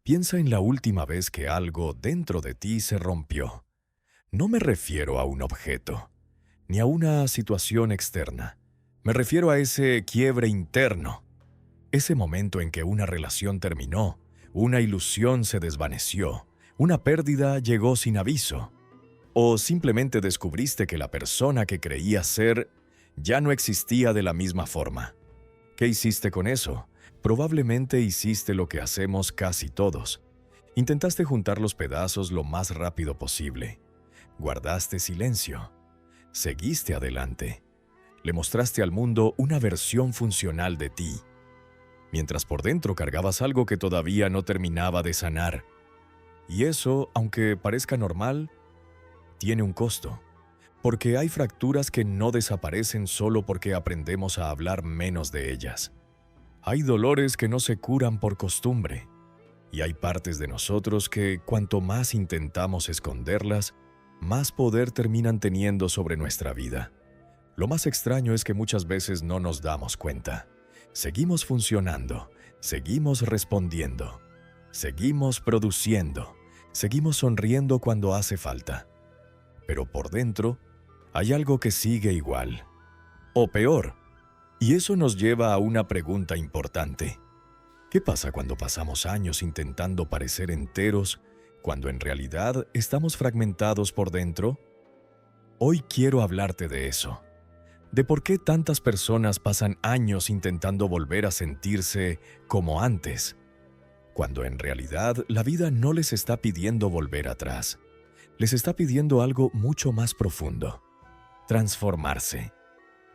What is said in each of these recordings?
Piensa en la última vez que algo dentro de ti se rompió. No me refiero a un objeto, ni a una situación externa. Me refiero a ese quiebre interno, ese momento en que una relación terminó, una ilusión se desvaneció, una pérdida llegó sin aviso, o simplemente descubriste que la persona que creías ser ya no existía de la misma forma. ¿Qué hiciste con eso? Probablemente hiciste lo que hacemos casi todos. Intentaste juntar los pedazos lo más rápido posible. Guardaste silencio. Seguiste adelante. Le mostraste al mundo una versión funcional de ti, mientras por dentro cargabas algo que todavía no terminaba de sanar. Y eso, aunque parezca normal, tiene un costo. Porque hay fracturas que no desaparecen solo porque aprendemos a hablar menos de ellas. Hay dolores que no se curan por costumbre. Y hay partes de nosotros que, cuanto más intentamos esconderlas, más poder terminan teniendo sobre nuestra vida. Lo más extraño es que muchas veces no nos damos cuenta. Seguimos funcionando, seguimos respondiendo, seguimos produciendo, seguimos sonriendo cuando hace falta. Pero por dentro, hay algo que sigue igual, o peor. Y eso nos lleva a una pregunta importante. ¿Qué pasa cuando pasamos años intentando parecer enteros, cuando en realidad estamos fragmentados por dentro? Hoy quiero hablarte de eso, de por qué tantas personas pasan años intentando volver a sentirse como antes, cuando en realidad la vida no les está pidiendo volver atrás, les está pidiendo algo mucho más profundo: transformarse.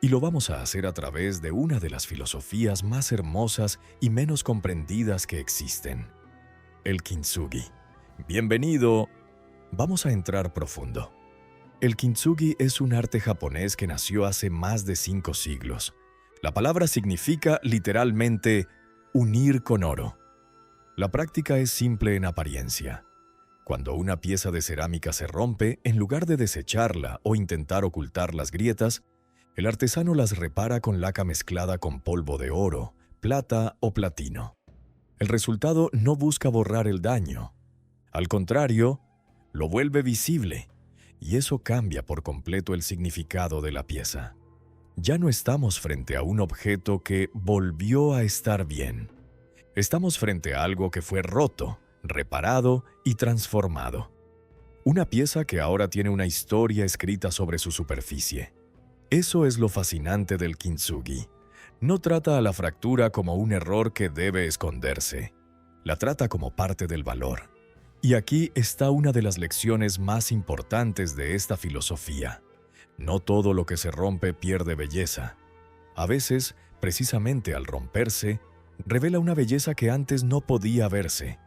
Y lo vamos a hacer a través de una de las filosofías más hermosas y menos comprendidas que existen, el Kintsugi. Bienvenido. Vamos a entrar profundo. El Kintsugi es un arte japonés que nació hace más de 5 siglos. La palabra significa literalmente unir con oro. La práctica es simple en apariencia. Cuando una pieza de cerámica se rompe, en lugar de desecharla o intentar ocultar las grietas, el artesano las repara con laca mezclada con polvo de oro, plata o platino. El resultado no busca borrar el daño. Al contrario, lo vuelve visible, y eso cambia por completo el significado de la pieza. Ya no estamos frente a un objeto que volvió a estar bien. Estamos frente a algo que fue roto, reparado y transformado. Una pieza que ahora tiene una historia escrita sobre su superficie. Eso es lo fascinante del Kintsugi. No trata a la fractura como un error que debe esconderse. La trata como parte del valor. Y aquí está una de las lecciones más importantes de esta filosofía. No todo lo que se rompe pierde belleza. A veces, precisamente al romperse, revela una belleza que antes no podía verse.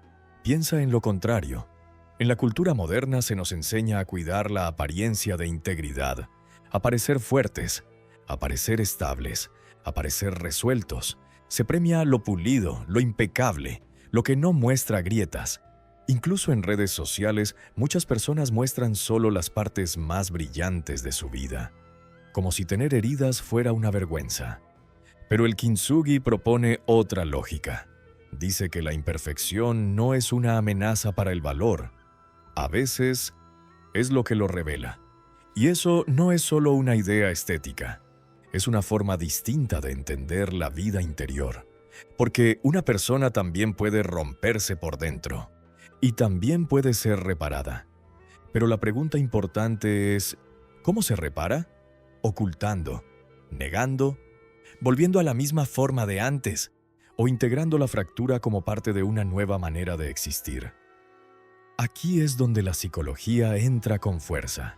Piensa en lo contrario. En la cultura moderna se nos enseña a cuidar la apariencia de integridad, a parecer fuertes, a parecer estables, a parecer resueltos. Se premia lo pulido, lo impecable, lo que no muestra grietas. Incluso en redes sociales, muchas personas muestran solo las partes más brillantes de su vida, como si tener heridas fuera una vergüenza. Pero el Kintsugi propone otra lógica. Dice que la imperfección no es una amenaza para el valor. A veces, es lo que lo revela. Y eso no es solo una idea estética. Es una forma distinta de entender la vida interior. Porque una persona también puede romperse por dentro. Y también puede ser reparada. Pero la pregunta importante es, ¿cómo se repara? Ocultando, negando, volviendo a la misma forma de antes, o integrando la fractura como parte de una nueva manera de existir. Aquí es donde la psicología entra con fuerza.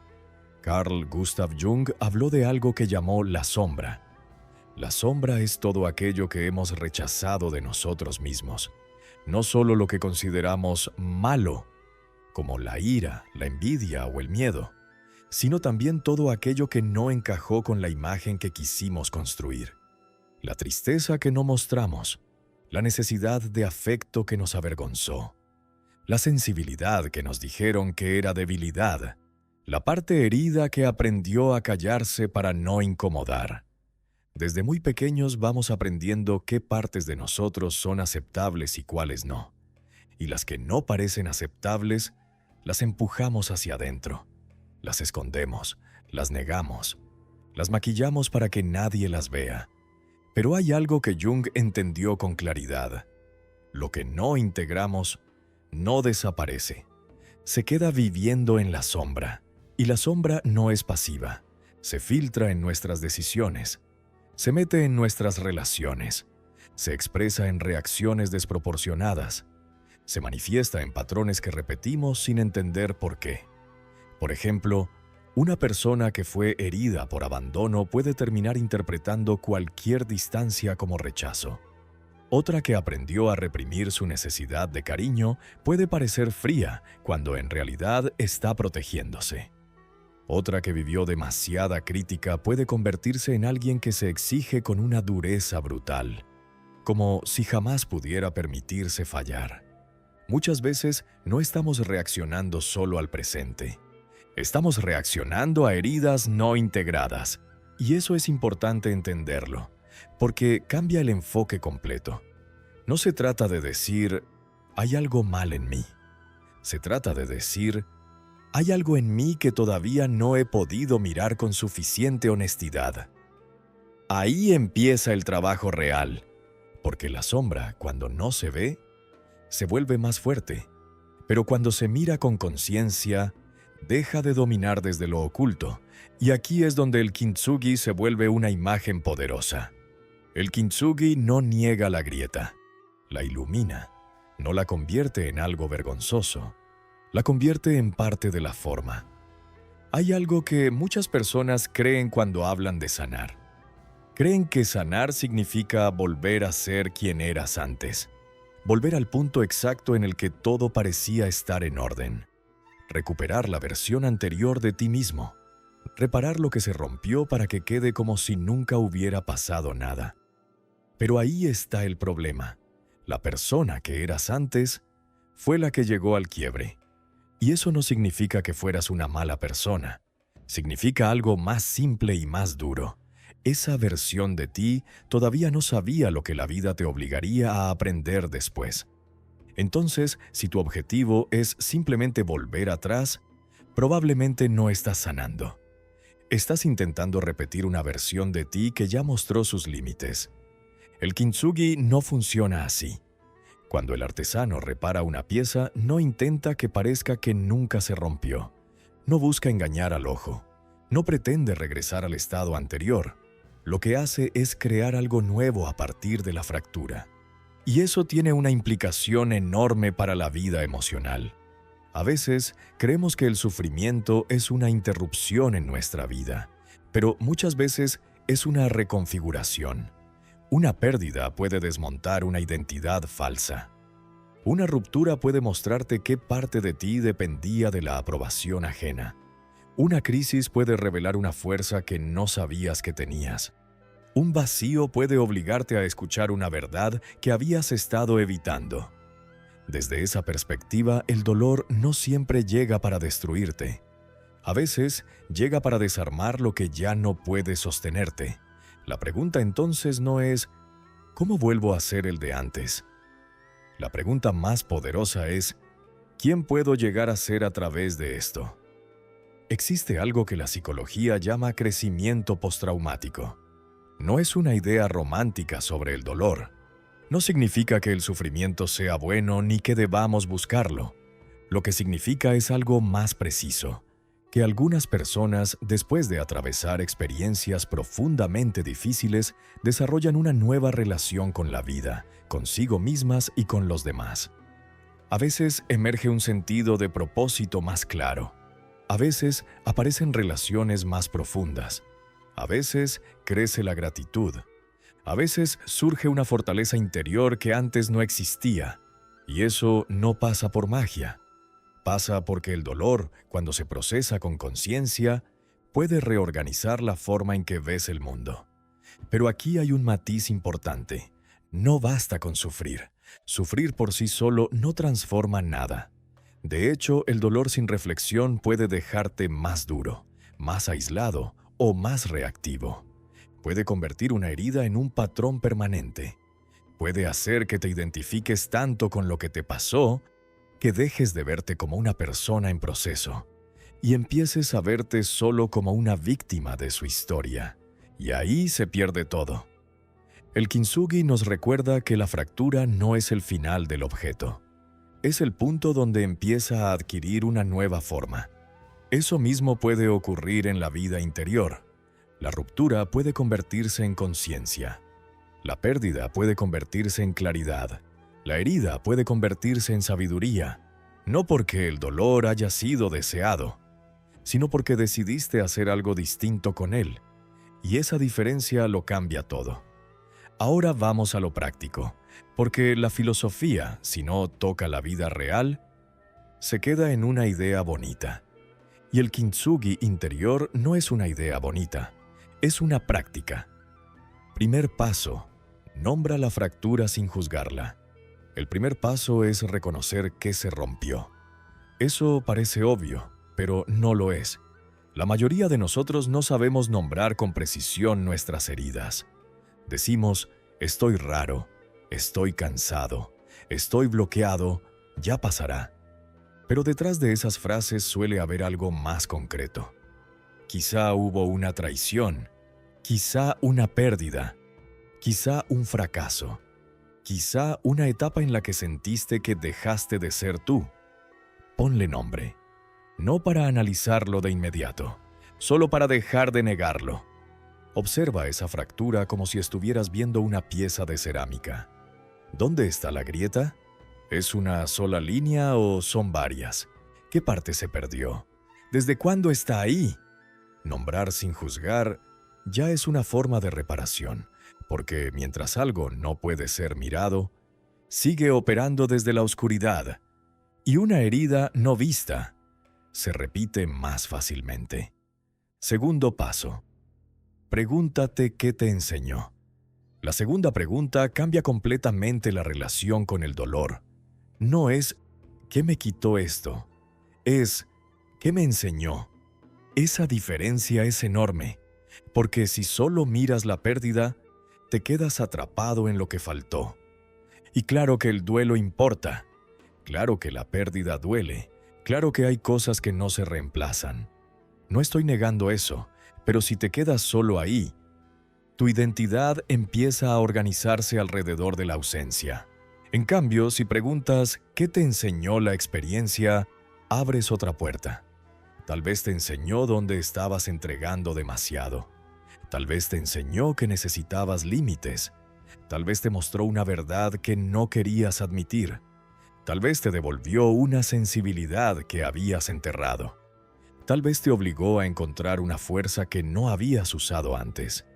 Carl Gustav Jung habló de algo que llamó la sombra. La sombra es todo aquello que hemos rechazado de nosotros mismos. No solo lo que consideramos malo, como la ira, la envidia o el miedo, sino también todo aquello que no encajó con la imagen que quisimos construir. La tristeza que no mostramos, la necesidad de afecto que nos avergonzó, la sensibilidad que nos dijeron que era debilidad, la parte herida que aprendió a callarse para no incomodar. Desde muy pequeños vamos aprendiendo qué partes de nosotros son aceptables y cuáles no. y las que no parecen aceptables, las empujamos hacia adentro, las escondemos, las negamos, las maquillamos para que nadie las vea. Pero hay algo que Jung entendió con claridad. Lo que no integramos no desaparece. Se queda viviendo en la sombra. Y la sombra no es pasiva. Se filtra en nuestras decisiones. Se mete en nuestras relaciones. Se expresa en reacciones desproporcionadas. Se manifiesta en patrones que repetimos sin entender por qué. Por ejemplo, una persona que fue herida por abandono puede terminar interpretando cualquier distancia como rechazo. Otra que aprendió a reprimir su necesidad de cariño puede parecer fría cuando en realidad está protegiéndose. Otra que vivió demasiada crítica puede convertirse en alguien que se exige con una dureza brutal, como si jamás pudiera permitirse fallar. Muchas veces no estamos reaccionando solo al presente. Estamos reaccionando a heridas no integradas. Y eso es importante entenderlo, porque cambia el enfoque completo. No se trata de decir, hay algo mal en mí. Se trata de decir, hay algo en mí que todavía no he podido mirar con suficiente honestidad. Ahí empieza el trabajo real, porque la sombra, cuando no se ve, se vuelve más fuerte, pero cuando se mira con conciencia, deja de dominar desde lo oculto, y aquí es donde el kintsugi se vuelve una imagen poderosa. El kintsugi no niega la grieta, la ilumina, no la convierte en algo vergonzoso, la convierte en parte de la forma. Hay algo que muchas personas creen cuando hablan de sanar. Creen que sanar significa volver a ser quien eras antes, volver al punto exacto en el que todo parecía estar en orden. Recuperar la versión anterior de ti mismo. Reparar lo que se rompió para que quede como si nunca hubiera pasado nada. Pero ahí está el problema. La persona que eras antes fue la que llegó al quiebre. Y eso no significa que fueras una mala persona. Significa algo más simple y más duro. Esa versión de ti todavía no sabía lo que la vida te obligaría a aprender después. Entonces, si tu objetivo es simplemente volver atrás, probablemente no estás sanando. Estás intentando repetir una versión de ti que ya mostró sus límites. El kintsugi no funciona así. Cuando el artesano repara una pieza, no intenta que parezca que nunca se rompió. No busca engañar al ojo. No pretende regresar al estado anterior. Lo que hace es crear algo nuevo a partir de la fractura. Y eso tiene una implicación enorme para la vida emocional. A veces creemos que el sufrimiento es una interrupción en nuestra vida, pero muchas veces es una reconfiguración. Una pérdida puede desmontar una identidad falsa. Una ruptura puede mostrarte qué parte de ti dependía de la aprobación ajena. Una crisis puede revelar una fuerza que no sabías que tenías. Un vacío puede obligarte a escuchar una verdad que habías estado evitando. Desde esa perspectiva, el dolor no siempre llega para destruirte. A veces, llega para desarmar lo que ya no puede sostenerte. La pregunta entonces no es, ¿cómo vuelvo a ser el de antes? La pregunta más poderosa es, ¿quién puedo llegar a ser a través de esto? Existe algo que la psicología llama crecimiento postraumático. No es una idea romántica sobre el dolor. No significa que el sufrimiento sea bueno ni que debamos buscarlo. Lo que significa es algo más preciso, que algunas personas, después de atravesar experiencias profundamente difíciles, desarrollan una nueva relación con la vida, consigo mismas y con los demás. A veces emerge un sentido de propósito más claro. A veces aparecen relaciones más profundas. A veces crece la gratitud. A veces surge una fortaleza interior que antes no existía. Y eso no pasa por magia. Pasa porque el dolor, cuando se procesa con conciencia, puede reorganizar la forma en que ves el mundo. Pero aquí hay un matiz importante. No basta con sufrir. Sufrir por sí solo no transforma nada. De hecho, el dolor sin reflexión puede dejarte más duro, más aislado o más reactivo. Puede convertir una herida en un patrón permanente. Puede hacer que te identifiques tanto con lo que te pasó que dejes de verte como una persona en proceso y empieces a verte solo como una víctima de su historia. Y ahí se pierde todo. El kintsugi nos recuerda que la fractura no es el final del objeto. Es el punto donde empieza a adquirir una nueva forma. Eso mismo puede ocurrir en la vida interior. La ruptura puede convertirse en conciencia. La pérdida puede convertirse en claridad. La herida puede convertirse en sabiduría. No porque el dolor haya sido deseado, sino porque decidiste hacer algo distinto con él. Y esa diferencia lo cambia todo. Ahora vamos a lo práctico, porque la filosofía, si no toca la vida real, se queda en una idea bonita. Y el kintsugi interior no es una idea bonita, es una práctica. Primer paso, nombra la fractura sin juzgarla. El primer paso es reconocer que se rompió. Eso parece obvio, pero no lo es. La mayoría de nosotros no sabemos nombrar con precisión nuestras heridas. Decimos, estoy raro, estoy cansado, estoy bloqueado, ya pasará. Pero detrás de esas frases suele haber algo más concreto. Quizá hubo una traición, quizá una pérdida, quizá un fracaso, quizá una etapa en la que sentiste que dejaste de ser tú. Ponle nombre, no para analizarlo de inmediato, solo para dejar de negarlo. Observa esa fractura como si estuvieras viendo una pieza de cerámica. ¿Dónde está la grieta? ¿Es una sola línea o son varias? ¿Qué parte se perdió? ¿Desde cuándo está ahí? Nombrar sin juzgar ya es una forma de reparación, porque mientras algo no puede ser mirado, sigue operando desde la oscuridad, y una herida no vista se repite más fácilmente. Segundo paso. Pregúntate qué te enseñó. La segunda pregunta cambia completamente la relación con el dolor. No es ¿qué me quitó esto? Es ¿qué me enseñó? Esa diferencia es enorme, porque si solo miras la pérdida, te quedas atrapado en lo que faltó. Y claro que el duelo importa, claro que la pérdida duele, claro que hay cosas que no se reemplazan. No estoy negando eso, pero si te quedas solo ahí, tu identidad empieza a organizarse alrededor de la ausencia. En cambio, si preguntas ¿qué te enseñó la experiencia?, abres otra puerta. Tal vez te enseñó dónde estabas entregando demasiado. Tal vez te enseñó que necesitabas límites. Tal vez te mostró una verdad que no querías admitir. Tal vez te devolvió una sensibilidad que habías enterrado. Tal vez te obligó a encontrar una fuerza que no habías usado antes.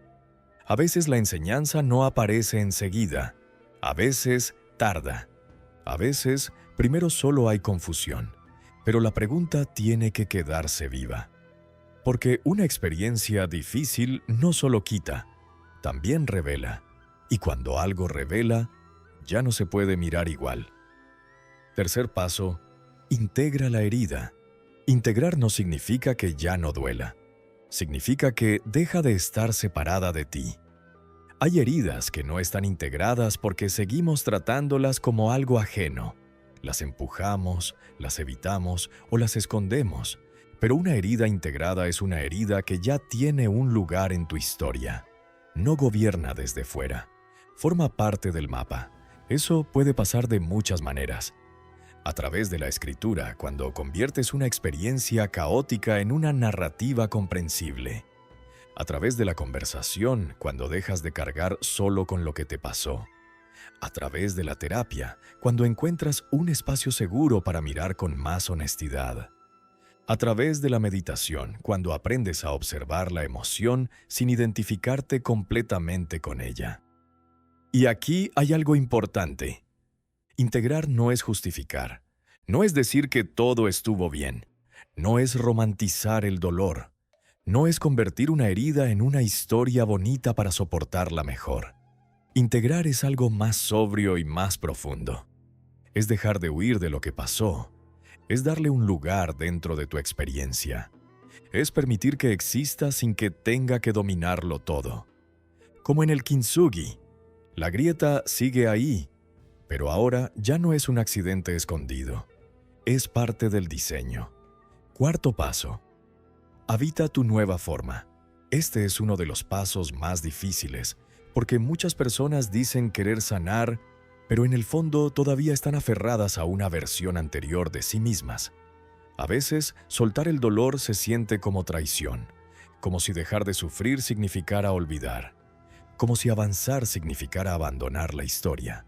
A veces la enseñanza no aparece enseguida. A veces tarda. A veces primero solo hay confusión. Pero la pregunta tiene que quedarse viva. Porque una experiencia difícil no solo quita, también revela. Y cuando algo revela, ya no se puede mirar igual. Tercer paso, integra la herida. Integrar no significa que ya no duela. Significa que deja de estar separada de ti. Hay heridas que no están integradas porque seguimos tratándolas como algo ajeno. Las empujamos, las evitamos o las escondemos. Pero una herida integrada es una herida que ya tiene un lugar en tu historia. No gobierna desde fuera. Forma parte del mapa. Eso puede pasar de muchas maneras. A través de la escritura, cuando conviertes una experiencia caótica en una narrativa comprensible. A través de la conversación, cuando dejas de cargar solo con lo que te pasó. A través de la terapia, cuando encuentras un espacio seguro para mirar con más honestidad. A través de la meditación, cuando aprendes a observar la emoción sin identificarte completamente con ella. Y aquí hay algo importante. Integrar no es justificar. No es decir que todo estuvo bien. No es romantizar el dolor. No es convertir una herida en una historia bonita para soportarla mejor. Integrar es algo más sobrio y más profundo. Es dejar de huir de lo que pasó. Es darle un lugar dentro de tu experiencia. Es permitir que exista sin que tenga que dominarlo todo. Como en el kintsugi, La grieta sigue ahí, pero ahora ya no es un accidente escondido. Es parte del diseño. Cuarto paso. Habita tu nueva forma. Este es uno de los pasos más difíciles, porque muchas personas dicen querer sanar, pero en el fondo todavía están aferradas a una versión anterior de sí mismas. A veces, soltar el dolor se siente como traición, como si dejar de sufrir significara olvidar, como si avanzar significara abandonar la historia.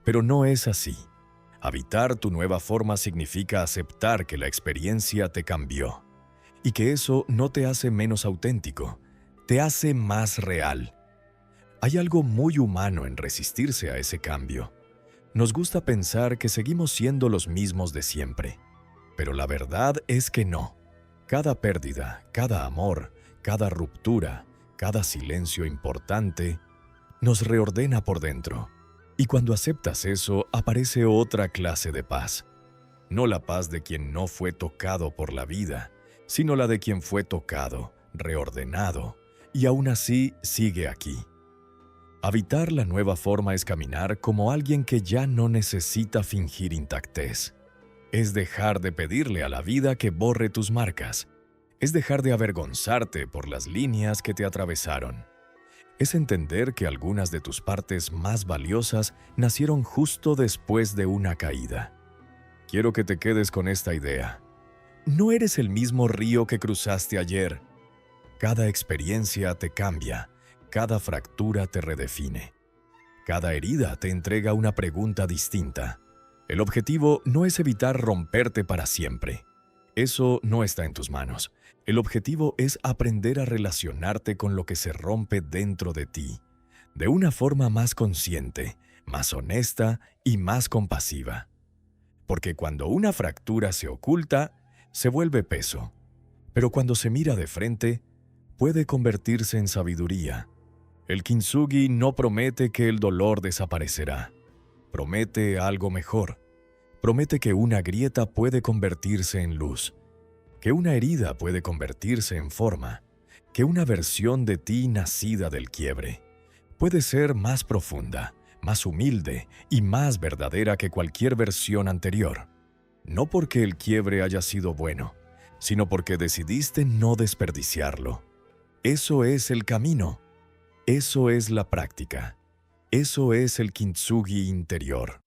Pero no es así. Habitar tu nueva forma significa aceptar que la experiencia te cambió, y que eso no te hace menos auténtico, te hace más real. Hay algo muy humano en resistirse a ese cambio. Nos gusta pensar que seguimos siendo los mismos de siempre, pero la verdad es que no. Cada pérdida, cada amor, cada ruptura, cada silencio importante, nos reordena por dentro. Y cuando aceptas eso, aparece otra clase de paz. No la paz de quien no fue tocado por la vida, sino la de quien fue tocado, reordenado, y aún así sigue aquí. Habitar la nueva forma es caminar como alguien que ya no necesita fingir intactez. Es dejar de pedirle a la vida que borre tus marcas. Es dejar de avergonzarte por las líneas que te atravesaron. Es entender que algunas de tus partes más valiosas nacieron justo después de una caída. Quiero que te quedes con esta idea. No eres el mismo río que cruzaste ayer. Cada experiencia te cambia, cada fractura te redefine. Cada herida te entrega una pregunta distinta. El objetivo no es evitar romperte para siempre. Eso no está en tus manos. El objetivo es aprender a relacionarte con lo que se rompe dentro de ti, de una forma más consciente, más honesta y más compasiva. Porque cuando una fractura se oculta, se vuelve peso. Pero cuando se mira de frente, puede convertirse en sabiduría. El kintsugi no promete que el dolor desaparecerá. Promete algo mejor. Promete que una grieta puede convertirse en luz, que una herida puede convertirse en forma, que una versión de ti nacida del quiebre puede ser más profunda, más humilde y más verdadera que cualquier versión anterior. No porque el quiebre haya sido bueno, sino porque decidiste no desperdiciarlo. Eso es el camino. Eso es la práctica. Eso es el kintsugi interior.